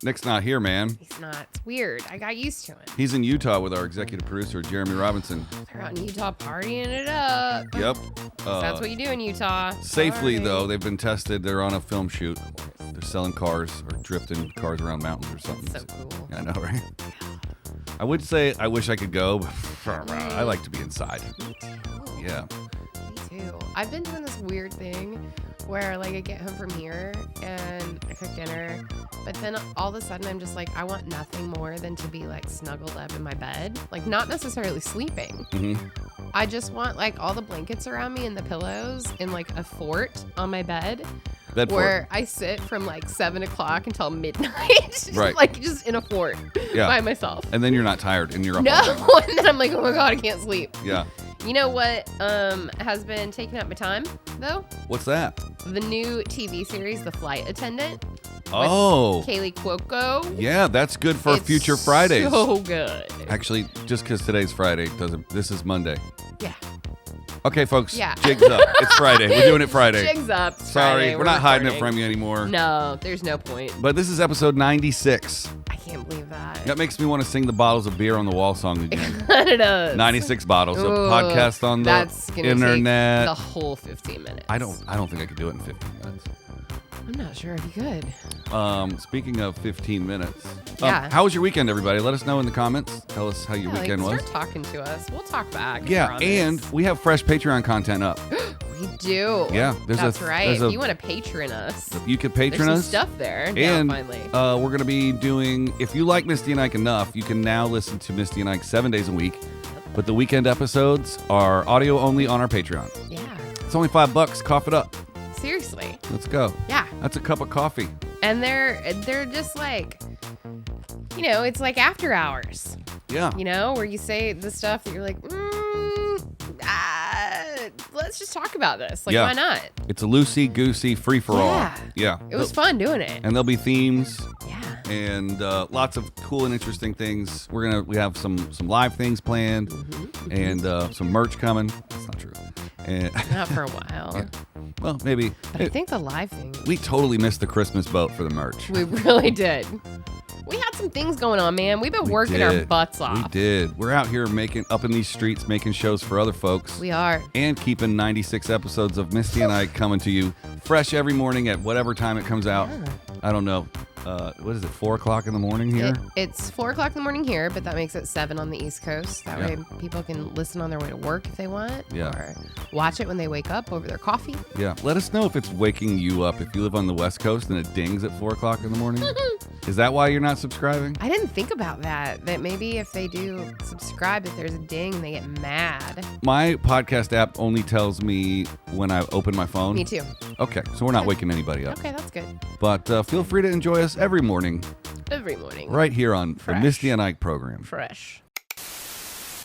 Nick's not here, man. He's not. It's weird. I got used to it. He's in Utah with our executive producer, Jeremy Robinson. They're out in Utah partying it up. Yep. That's what you do in Utah. Safely, Sorry. though. They've been tested. They're on a film shoot. They're selling cars or drifting cars around mountains or something. So cool. I know, right? I would say I wish I could go, but I like to be inside. Me too. Yeah. Me too. I've been doing this weird thing where like I get home from here and I cook dinner, but then all of a sudden I'm just like, I want nothing more than to be like snuggled up in my bed. Like not necessarily sleeping. Mm-hmm. I just want like all the blankets around me and the pillows in like a fort on my bed. Where I sit from like 7 o'clock until midnight. Right. Like just in a fort by myself. And then you're not tired and you're up. No. And then I'm like, oh my God, I can't sleep. Yeah. You know what has been taking up my time, though? What's that? The new TV series, The Flight Attendant. Oh. Kaylee Cuoco. Yeah, that's good for future Fridays. So good. Actually, just because today's Friday, this is Monday. Yeah. Okay, folks. Yeah. Jig's up. It's Friday. We're doing it Friday. Jig's up. Sorry, Friday. we're not hiding it recording. from you anymore. No, there's no point. But this is episode 96. I can't believe that. That makes me want to sing the bottles of beer on the wall song again. It does. 96 bottles. Ooh, A podcast on the that's gonna internet. take the whole 15 minutes. I don't think I could do it in 15 minutes. I'm not sure if you could. Speaking of 15 minutes. Yeah. How was your weekend, everybody? Let us know in the comments. Tell us how your weekend was. Start talking to us. We'll talk back. Yeah, and we have fresh Patreon content up. We do. Yeah. That's right. If you want to patron us. You could patron there's us. some stuff there. And finally. we're going to be doing, if you like Misty and Ike enough, you can now listen to Misty and Ike 7 days a week. But the weekend episodes are audio only on our Patreon. Yeah. It's only $5. Cough it up. Seriously. Let's go. Yeah. That's a cup of coffee. And they're just like, it's like after hours. Yeah. Where you say the stuff that you're like, let's just talk about this. Like, why not? It's a loosey-goosey free-for-all. Yeah. Yeah. It was fun doing it. And there'll be themes. Yeah. And lots of cool and interesting things. We have some live things planned, and some merch coming. That's not true. And not for a while. Yeah. Well, maybe. But I think the live thing. We totally missed the Christmas boat for the merch. We really did. We had some things going on, man. We've been working our butts off. We did. We're out here up in these streets, making shows for other folks. We are. And keeping 96 episodes of Misty and I coming to you fresh every morning at whatever time it comes out. Yeah. I don't know. What is it, 4 o'clock in the morning here? It's 4 o'clock in the morning here, but that makes it 7 on the East Coast. That way people can listen on their way to work if they want. Yeah. Or watch it when they wake up over their coffee. Yeah. Let us know if it's waking you up. If you live on the West Coast and it dings at 4 o'clock in the morning. Is that why you're not subscribing? I didn't think about that. That maybe if they do subscribe, if there's a ding, they get mad. My podcast app only tells me when I open my phone. Me too. Okay. So we're not waking anybody up. Okay, that's good. But feel free to enjoy us every morning. Every morning. Right here on Fresh. the Misty and Ike program. Fresh.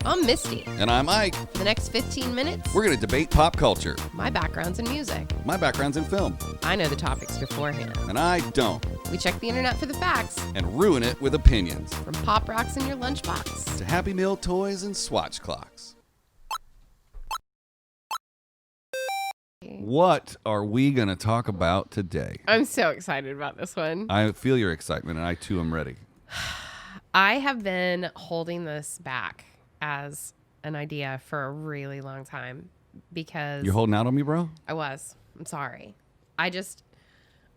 I'm Misty. And I'm Ike. For the next 15 minutes, We're going to debate pop culture. my background's in music. My background's in film. I know the topics beforehand. And I don't. We check the internet for the facts. And ruin it with opinions. From pop rocks in your lunchbox. To Happy Meal toys and Swatch clocks. What are we going to talk about today? I'm so excited about this one. I feel your excitement, and I too am ready. I have been holding this back as an idea for a really long time because You're holding out on me, bro? I'm sorry. I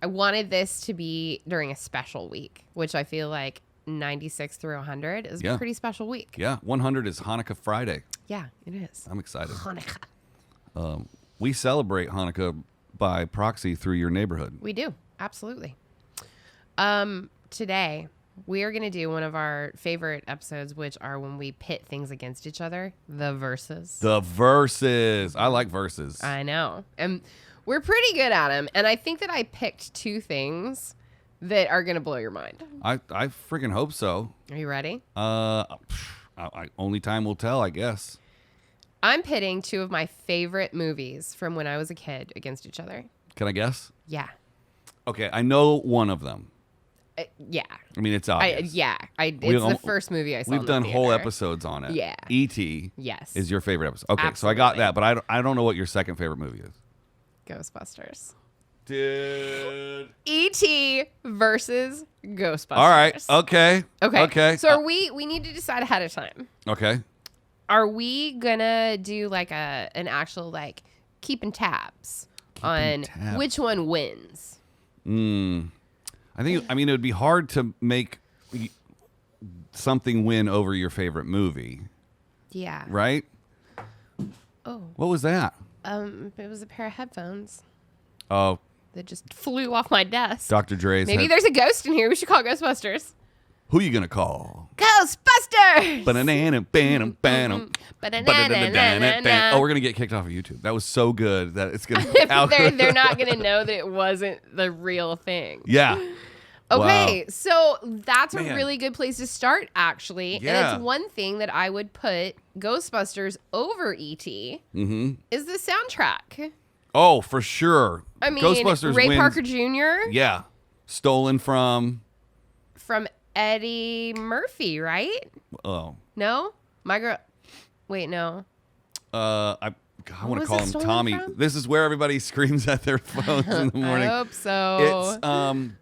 wanted this to be during a special week, which I feel like 96 through 100 is a pretty special week. Yeah, 100 is Hanukkah Friday. Yeah, it is. I'm excited. Hanukkah. We celebrate by proxy through your neighborhood. We do. Absolutely. Today, we are going to do one of our favorite episodes, which are when we pit things against each other. The verses. The verses. I like verses. I know. And we're pretty good at them. And I think that I picked two things that are going to blow your mind. I freaking hope so. Are you ready? Only time will tell, I guess. I'm pitting two of my favorite movies from when I was a kid against each other. Can I guess? Yeah. Okay, I know one of them. Yeah. I mean, it's obvious. It's the first movie I saw. We've done whole episodes on it. Yeah. E.T. Yes. is your favorite episode. Okay, Absolutely. so I got that, but I don't know what your second favorite movie is. Ghostbusters. Dude. E.T. versus Ghostbusters. All right. Okay. Okay. So we need to decide ahead of time. Okay. Are we gonna do like an actual like keeping tabs on which one wins? I mean, it would be hard to make something win over your favorite movie. Yeah. Right? Oh. What was that? It was a pair of headphones. Oh. That just flew off my desk. Dr. Dre's. Maybe there's a ghost in here. We should call Ghostbusters. Who you gonna call? Ghostbusters! Oh, we're gonna get kicked off of YouTube. That was so good that it's gonna. they're not gonna know that it wasn't the real thing. Yeah. Okay, wow. so that's a really good place to start, actually. Yeah. And it's one thing that I would put Ghostbusters over E.T. Is the soundtrack. Oh, for sure. I mean, Ghostbusters Ray wins. Parker Jr. Yeah. Stolen from Eddie Murphy, right? Oh. No? My girl. Wait, no. I want to call him stolen Tommy. from? This is where everybody screams at their phones in the morning. I hope so. It's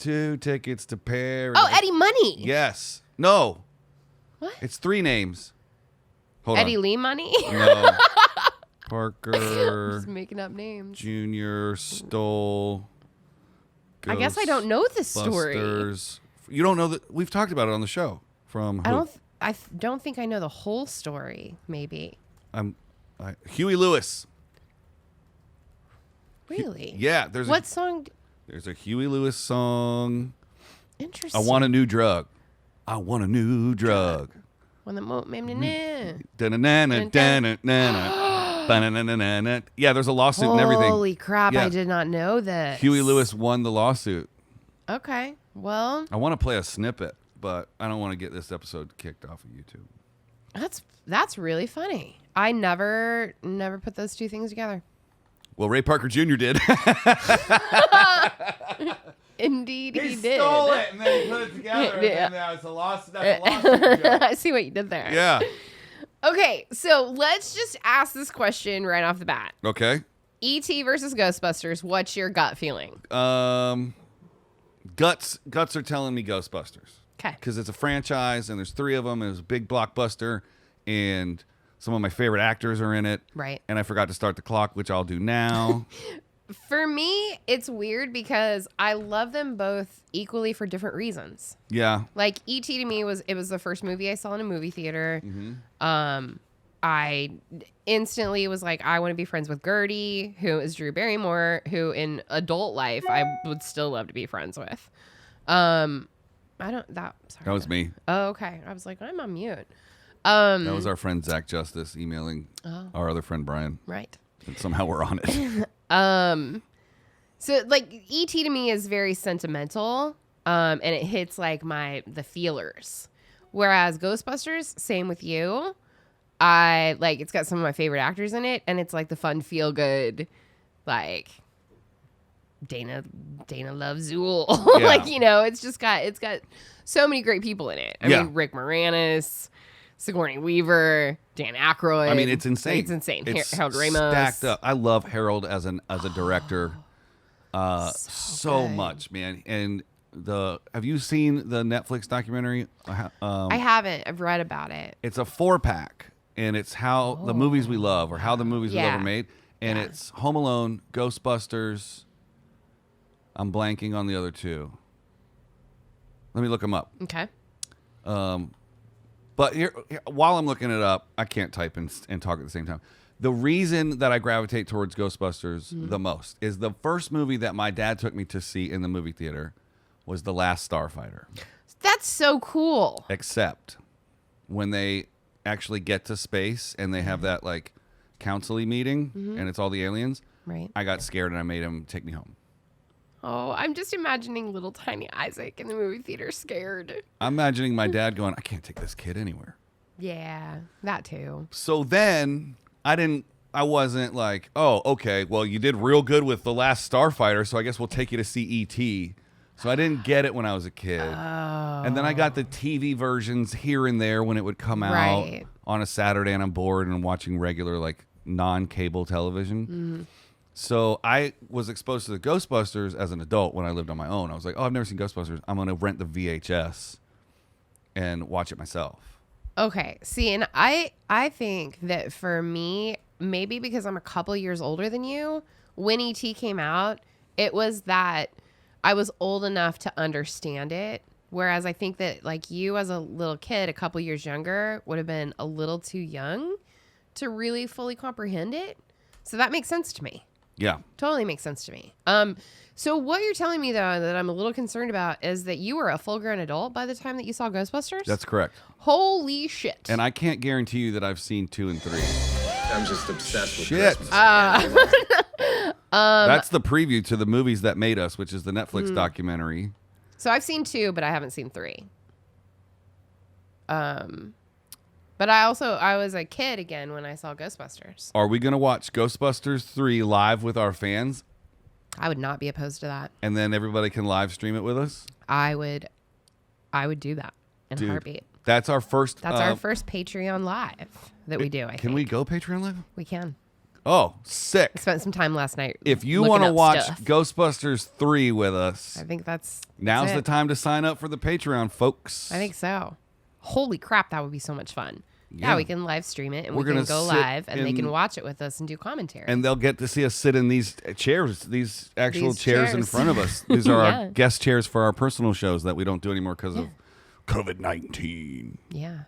2 tickets to Paradise. Oh, Eddie Money. Yes. No. What? It's 3 names. Hold Eddie on. Lee Money? No. Parker. Just making up names. Junior stole. I guess I don't know this story. Ghostbusters. You don't know that we've talked about it on the show. From who? I don't think I know the whole story. Maybe. Huey Lewis. Really? Yeah. What song? There's a Huey Lewis song. Interesting. I want a new drug. I want a new drug. When the Yeah, there's a lawsuit and everything. Holy crap! Yeah. I did not know this. Huey Lewis won the lawsuit. Okay. Well, I want to play a snippet, but I don't want to get this episode kicked off of YouTube. that's really funny. I never put those two things together. Well, Ray Parker Jr. did. Indeed, he did. Stole it and then he put it together. Yeah. And then that's a lawsuit joke. I see what you did there. Yeah. Okay, so let's just ask this question right off the bat. Okay. E.T. versus Ghostbusters. What's your gut feeling? Guts are telling me Ghostbusters. Okay. Because it's a franchise and there's 3 of them and it's a big blockbuster and some of my favorite actors are in it. Right. And I forgot to start the clock, which I'll do now. For me, it's weird because I love them both equally for different reasons. Yeah. Like E.T. to me was the first movie I saw in a movie theater. I instantly was like, I want to be friends with Gertie, who is Drew Barrymore, who in adult life I would still love to be friends with. Sorry. That was me. Oh, okay. I was like, I'm on mute. That was our friend Zach Justice emailing our other friend Brian. Right. And somehow we're on it. So like E.T. to me is very sentimental, and it hits like the feelers. Whereas Ghostbusters, same with you. It's got some of my favorite actors in it, and it's like the fun, feel good, like Dana loves Zool. Yeah. It's got so many great people in it. I mean, Rick Moranis, Sigourney Weaver, Dan Aykroyd. I mean, it's insane. It's insane. It's Harold Ramis. stacked up. I love Harold as a director so good. much, man. And have you seen the Netflix documentary? I haven't. I've read about it. It's a 4-pack, and it's how the movies we love or how the movies we love are made. And it's Home Alone, Ghostbusters. I'm blanking on the other 2. Let me look them up. Okay. But here, while I'm looking it up, I can't type and talk at the same time. The reason that I gravitate towards Ghostbusters the most is the first movie that my dad took me to see in the movie theater was The Last Starfighter. That's so cool. Except when they actually get to space and they have that like council-y meeting and it's all the aliens. Right. I got scared and I made him take me home. Oh, I'm just imagining little tiny Isaac in the movie theater scared. I'm imagining my dad going, I can't take this kid anywhere. Yeah, that too. So then I wasn't like, oh, okay, well, you did real good with The Last Starfighter, so I guess we'll take you to see E.T. So I didn't get it when I was a kid. Oh. And then I got the TV versions here and there when it would come out on a Saturday and I'm bored and I'm watching regular, like, non-cable television. So I was exposed to the Ghostbusters as an adult when I lived on my own. I was like, oh, I've never seen Ghostbusters. I'm going to rent the VHS and watch it myself. Okay. See, and I think that for me, maybe because I'm a couple years older than you, when E.T. came out, it was that I was old enough to understand it. Whereas I think that like you as a little kid, a couple years younger, would have been a little too young to really fully comprehend it. So that makes sense to me. Yeah. Totally makes sense to me. So what you're telling me, though, that I'm a little concerned about is that you were a full-grown adult by the time that you saw Ghostbusters? That's correct. Holy shit. And I can't guarantee you that I've seen 2 and 3. I'm just obsessed with Shit. That's the preview to the movies that made us, which is the Netflix documentary. So I've seen 2, but I haven't seen 3. But I was a kid again when I saw Ghostbusters. Are we going to watch Ghostbusters 3 live with our fans? I would not be opposed to that. And then everybody can live stream it with us? I would do that in a heartbeat. That's our first. That's our first Patreon live that we do. Can we go Patreon live? We can. Oh, sick. I spent some time last night. If you want to watch stuff. Ghostbusters 3 with us, I think now's it. the time to sign up for the Patreon, folks. I think so. Holy crap, that would be so much fun. Yeah, we can live stream it and we can go live and they can watch it with us and do commentary. And they'll get to see us sit in these chairs, these actual chairs in front of us. These are our guest chairs for our personal shows that we don't do anymore because of COVID-19. Yeah.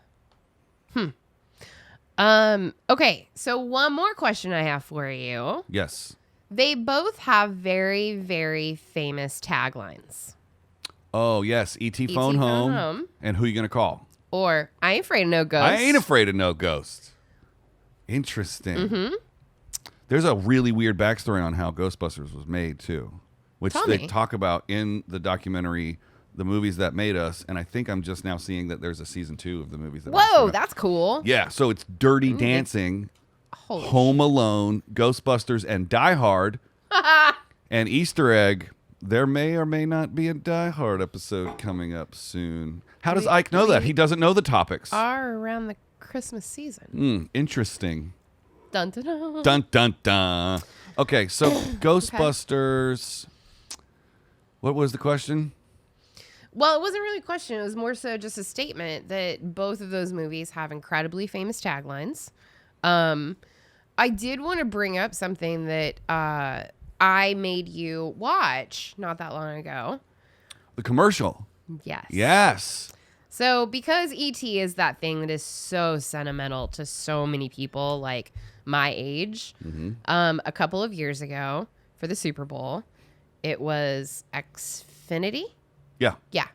Okay, so one more question I have for you. Yes. They both have very, very famous taglines. Oh, yes. E.T. phone home. And who you going to call? Or, I ain't afraid of no ghosts. I ain't afraid of no ghosts. Interesting. Mm-hmm. There's a really weird backstory on how Ghostbusters was made, too. Which they talk about in the documentary, The Movies That Made Us. And I think I'm just now seeing that there's a season 2 of The Movies That Made Us. Whoa, that's cool. Yeah, so it's Dirty Dancing, Home Alone, Ghostbusters, and Die Hard. And Easter egg, there may or may not be a Die Hard episode coming up soon. How does Ike know that? He doesn't know the topics. Are around the Christmas season. Interesting. Dun, dun, dun. Dun, dun, dun. Okay, so Ghostbusters. What was the question? Well, it wasn't really a question. It was more so just a statement that both of those movies have incredibly famous taglines. I did want to bring up something that I made you watch not that long ago. The commercial. Yes. Yes. So because E.T. is that thing that is so sentimental to so many people like my age, a couple of years ago for the Super Bowl, it was Xfinity. Yeah. Yeah.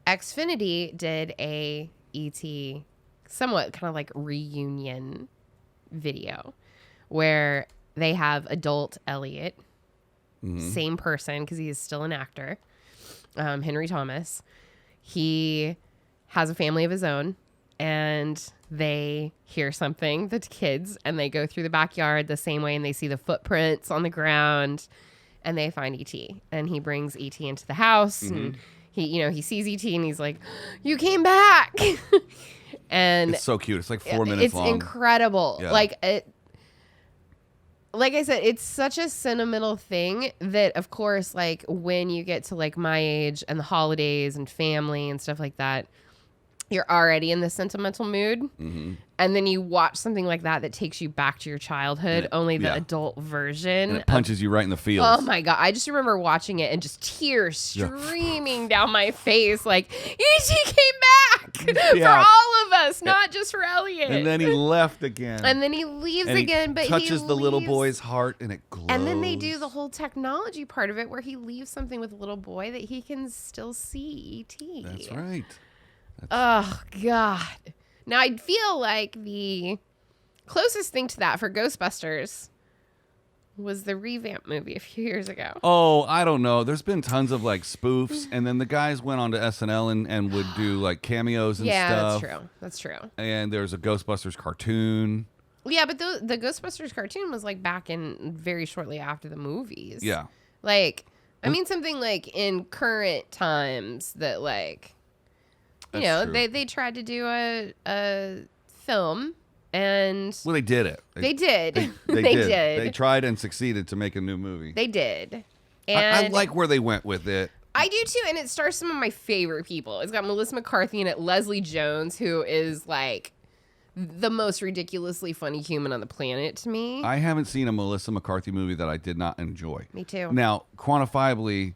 Xfinity did a E.T. somewhat kind of like reunion video where they have adult Elliot, same person because he is still an actor, Henry Thomas. He has a family of his own and they hear something, the kids, and they go through the backyard the same way and they see the footprints on the ground and they find E.T. and he brings E.T. into the house and he sees E.T. and he's like, "You came back." And it's so cute. It's like 4 minutes long. It's incredible. Yeah. Like I said, it's such a sentimental thing that, of course, like when you get to like my age and the holidays and family and stuff like that, you're already in the sentimental mood. And then you watch something like that takes you back to your childhood, only the adult version. And it punches you right in the feels. Oh my God. I just remember watching it and just tears streaming down my face. Like, E.T. came back for all of us, not just for Elliot. And then he left again. And then he leaves and again, but touches he the little leaves- boy's heart and it glows. And then they do the whole technology part of it where he leaves something with a little boy that he can still see E.T. That's right. Oh, God. Now, I feel like the closest thing to that for Ghostbusters was the revamp movie a few years ago. Oh, I don't know. There's been tons of like spoofs, and then the guys went on to SNL and would do like cameos and stuff. Yeah, that's true. And there's a Ghostbusters cartoon. Yeah, but the Ghostbusters cartoon was like back in very shortly after the movies. Yeah. Like, I mean something like in current times that like, you know, they tried to do a film And Well, they did it. they did. They They did. did. They tried and succeeded to make a new movie. They did. I And like where they went with it. I do too, and it stars some of my favorite people. It's got Melissa McCarthy in it, Leslie Jones, who is like the most ridiculously funny human on the planet to me. I haven't seen a Melissa McCarthy movie that I did not enjoy. Me too. Now, quantifiably,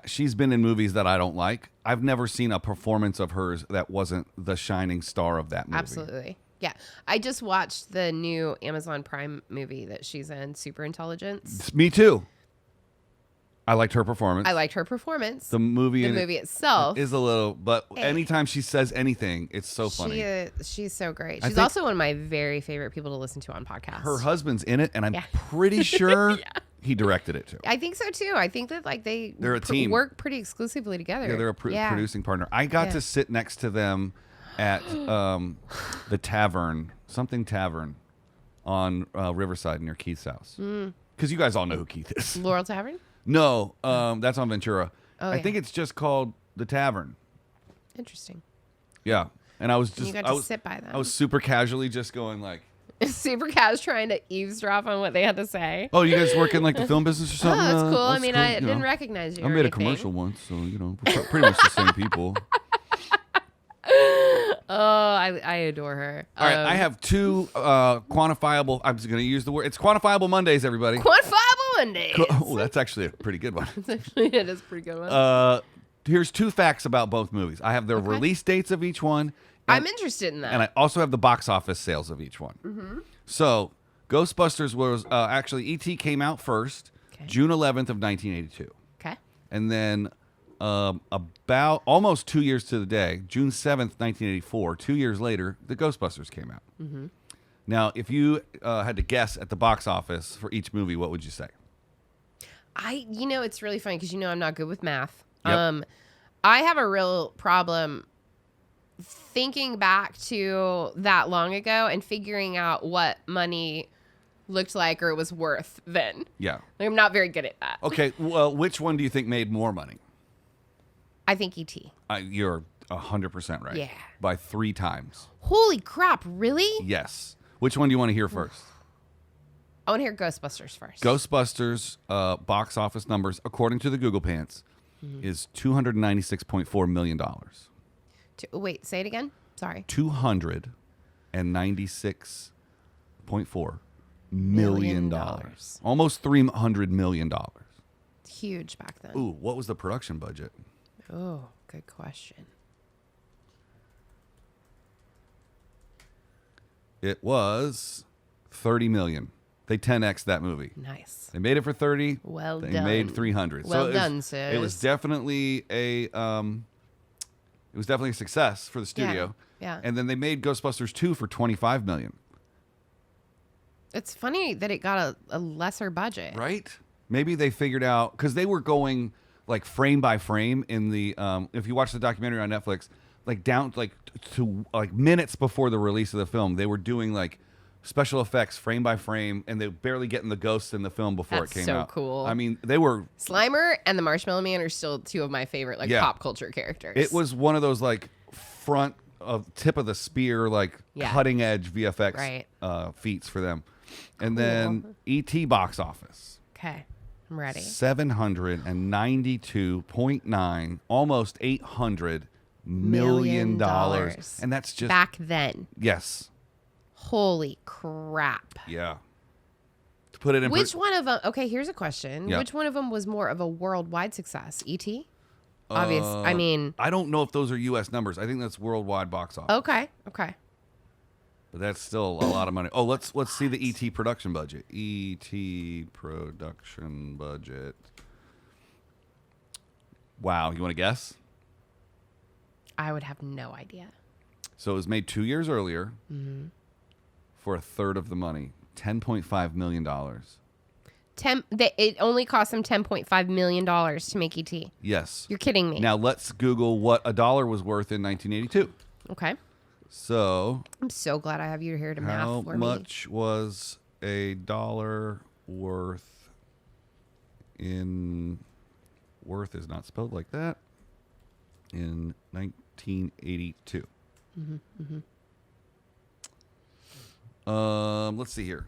she's been in movies that I don't like. I've never seen a performance of hers that wasn't the shining star of that movie. Absolutely. Yeah. I just watched the new Amazon Prime movie that she's in, Super Intelligence. Me too. I liked her performance. I liked her performance. The movie itself is a little, but anytime she says anything, it's so funny. She's so great. I She's think also one of my very favorite people to listen to on podcasts. Her husband's in it, and I'm pretty sure he directed it too. I think so too. I think that like they're a team. Work pretty exclusively together. Yeah, they're a producing partner. I got to sit next to them at the tavern, something tavern on Riverside near Keith's house. Because you guys all know who Keith is. Laurel Tavern? No, that's on Ventura. Oh, I think it's just called the Tavern. Interesting. Yeah, and I was And just you got to sit by them. I was super casually just going like, super casual, trying to eavesdrop on what they had to say. "Oh, you guys work in like the film business or something?" Oh, that's cool. I That's mean, cool, I you didn't know. recognize you. I or made a anything. commercial once, so you know, we're pretty much the same people. Oh, I adore her. All right, I have two quantifiable. I'm just going to use the word. It's quantifiable Mondays, everybody. Quantifiable Mondays. Oh, that's actually a pretty good one. It is a pretty good one. Here's two facts about both movies. I have the release dates of each one. I'm interested in that. And I also have the box office sales of each one. Mm-hmm. So, Ghostbusters was actually E.T. came out first, June 11th of 1982. Okay. And then about almost 2 years to the day, June 7th, 1984, 2 years later, the Ghostbusters came out. Mm-hmm. Now, if you had to guess at the box office for each movie, what would you say? It's really funny because I'm not good with math. Yep. I have a real problem thinking back to that long ago and figuring out what money looked like or it was worth then. Yeah. I'm not very good at that. Okay, well, which one do you think made more money? I think E.T. You're 100% right. Yeah. By 3 times. Holy crap, really? Yes. Which one do you want to hear first? I want to hear Ghostbusters first. Ghostbusters box office numbers, according to the Google Pants, is $296.4 million. Wait, say it again? Sorry. $296.4 million. Almost $300 million. Huge back then. Ooh, what was the production budget? Oh, good question. It was $30 million. They 10x'd that movie. Nice. They made it for 30. Well they done. made 300. Well so done, It was sis. definitely a success for the studio. Yeah. And then they made Ghostbusters 2 for $25 million. It's funny that it got a lesser budget. Right? Maybe they figured out, because they were going like frame by frame in the if you watch the documentary on Netflix, like down like to like minutes before the release of the film, they were doing like special effects frame by frame, and they were barely getting the ghosts in the film before That's it came so out. cool. I mean, they were Slimer and the Marshmallow Man are still two of my favorite pop culture characters. It was one of those like front of tip of the spear, like cutting edge VFX feats for them. And then E.T. box office. Okay, I'm ready. $792.9, almost $800 million. And that's just back then. Yes. Holy crap. Yeah. To put it in Which one of them? Okay, here's a question. Yeah. Which one of them was more of a worldwide success? E.T.? Obvious. I mean, I don't know if those are U.S. numbers. I think that's worldwide box office. Okay. But that's still a lot of money. Oh, let's see the E.T. production budget. E.T. production budget. Wow, you want to guess? I would have no idea. So it was made 2 years earlier for a third of the money, $10.5 million. It only cost them $10.5 million to make E.T. Yes. You're kidding me. Now let's Google what a dollar was worth in 1982. Okay. So I'm so glad I have you here to math how for me. much was a dollar worth in... Worth is not spelled like that. In 1982. Let's see here.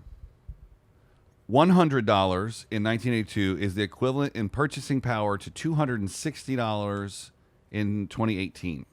$100 in 1982 is the equivalent in purchasing power to $260 in 2018.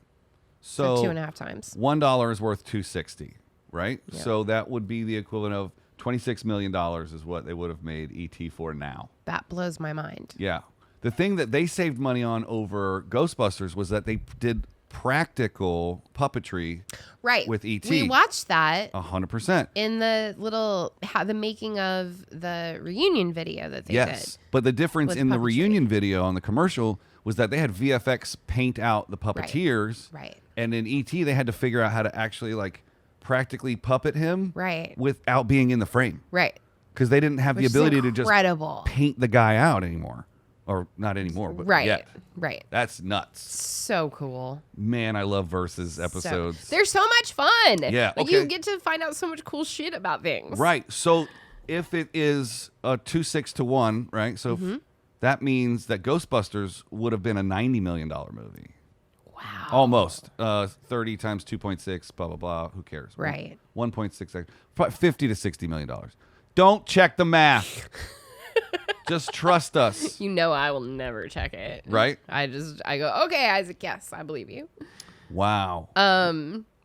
So 2.5 times. $1 is worth $260, right? Yeah. So that would be the equivalent of $26 million is what they would have made E.T. for now. That blows my mind. Yeah. The thing that they saved money on over Ghostbusters was that they did practical puppetry Right. with E.T. We watched that 100%. in the making of the reunion video that they did. But the difference with in the puppetry. reunion video on the commercial was that they had VFX paint out the puppeteers. Right. And in E.T., they had to figure out how to actually like practically puppet him Right. without being in the frame. Right. Because they didn't have Which the is ability to just incredible. paint the guy out anymore. Or not anymore, but Right. yet. Right. That's nuts. So cool. Man, I love Versus episodes. They're so much fun. Yeah, Like okay. you get to find out so much cool shit about things. Right. So if it is a 2-6 to 1, right? So that means that Ghostbusters would have been a $90 million movie. Wow. Almost. 30 times 2.6, blah, blah, blah. Who cares? Right. 1.6, probably $50 to $60 million. Don't check the math. Just trust us. You know I will never check it. Right? I go, okay, Isaac, yes, I believe you. Wow.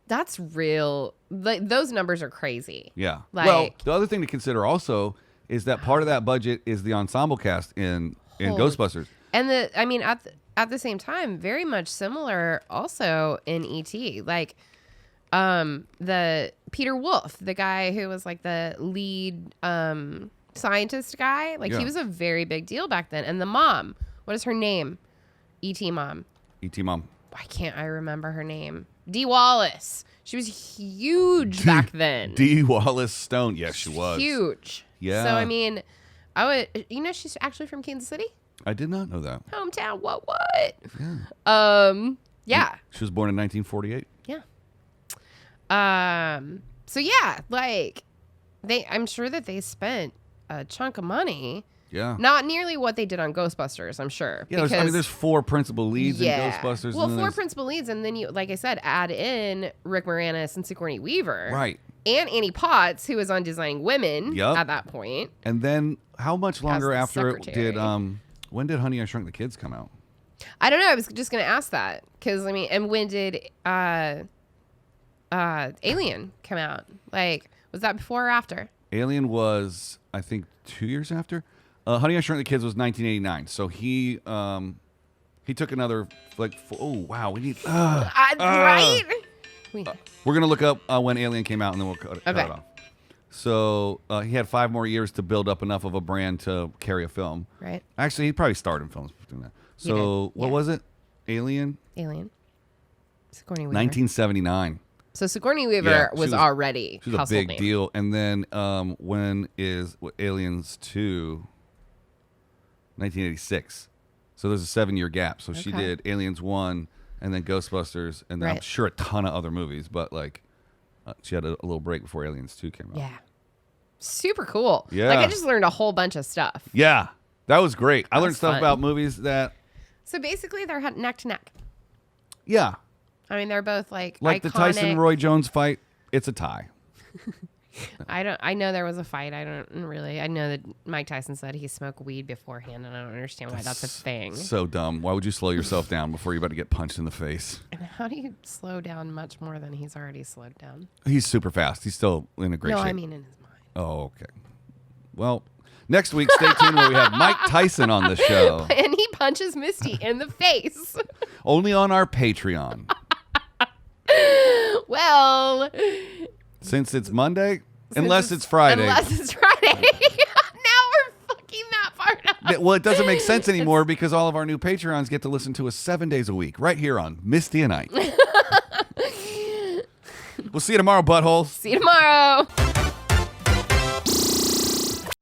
That's real. Like those numbers are crazy. Yeah. Like, well, the other thing to consider also is that part of that budget is the ensemble cast in Ghostbusters. And at the same time, very much similar also in E.T. Like the Peter Wolf, the guy who was like the lead scientist guy, like he was a very big deal back then. And the mom, what is her name? E.T. mom. E.T. mom. Why can't I remember her name? Dee Wallace. She was huge back then. Dee Wallace Stone. Yes, she was. Huge. Yeah. So, I mean, I would, she's actually from Kansas City. I did not know that. Hometown, what? Yeah. Yeah. She was born in 1948. Yeah. So yeah, like I'm sure that they spent a chunk of money. Yeah. Not nearly what they did on Ghostbusters, I'm sure. Yeah, there's 4 principal leads in Ghostbusters. Well, and 4 principal leads, and then you, like I said, add in Rick Moranis and Sigourney Weaver. Right. And Annie Potts, who was on Designing Women Yep. at that point. And then how much longer the after it secretary. did when did Honey I Shrunk the Kids come out? I don't know. I was just going to ask that. Because, I mean, and when did Alien come out? Like, was that before or after? Alien was, I think, 2 years after. Honey I Shrunk the Kids was 1989. So he took another like. Oh wow, we need. Right? We're gonna look up when Alien came out, and then we'll cut it off. So he had 5 more years to build up enough of a brand to carry a film. Right. Actually, he probably starred in films doing that. So what was it? Alien. Sigourney Weaver. 1979. So Sigourney Weaver she was already She was a household big name. deal. And then when is Aliens 2? 1986. So there's a 7-year gap. So she did Aliens 1 and then Ghostbusters and then I'm sure a ton of other movies, but like she had a little break before Aliens 2 came out. Yeah. Super cool. Yeah. Like I just learned a whole bunch of stuff. Yeah. That was great. I learned was stuff fun. about movies that So basically they're neck to neck. yeah. I mean, they're both like Like iconic. the Tyson Roy Jones fight, it's a tie. I know there was a fight. I know that Mike Tyson said he smoked weed beforehand, and I don't understand why that's a thing. So dumb. Why would you slow yourself down before you're about to get punched in the face? And how do you slow down much more than he's already slowed down? He's super fast. He's still in a great shape. No, I mean in his mind. Oh, okay. Well, next week, stay tuned where we have Mike Tyson on the show. And he punches Misty in the face. Only on our Patreon. Well, Since it's Monday, unless it's Friday. Unless it's Friday. Now we're fucking that part up. Well, it doesn't make sense anymore because all of our new Patreons get to listen to us 7 days a week right here on Misty and Ike. We'll see you tomorrow, buttholes. See you tomorrow.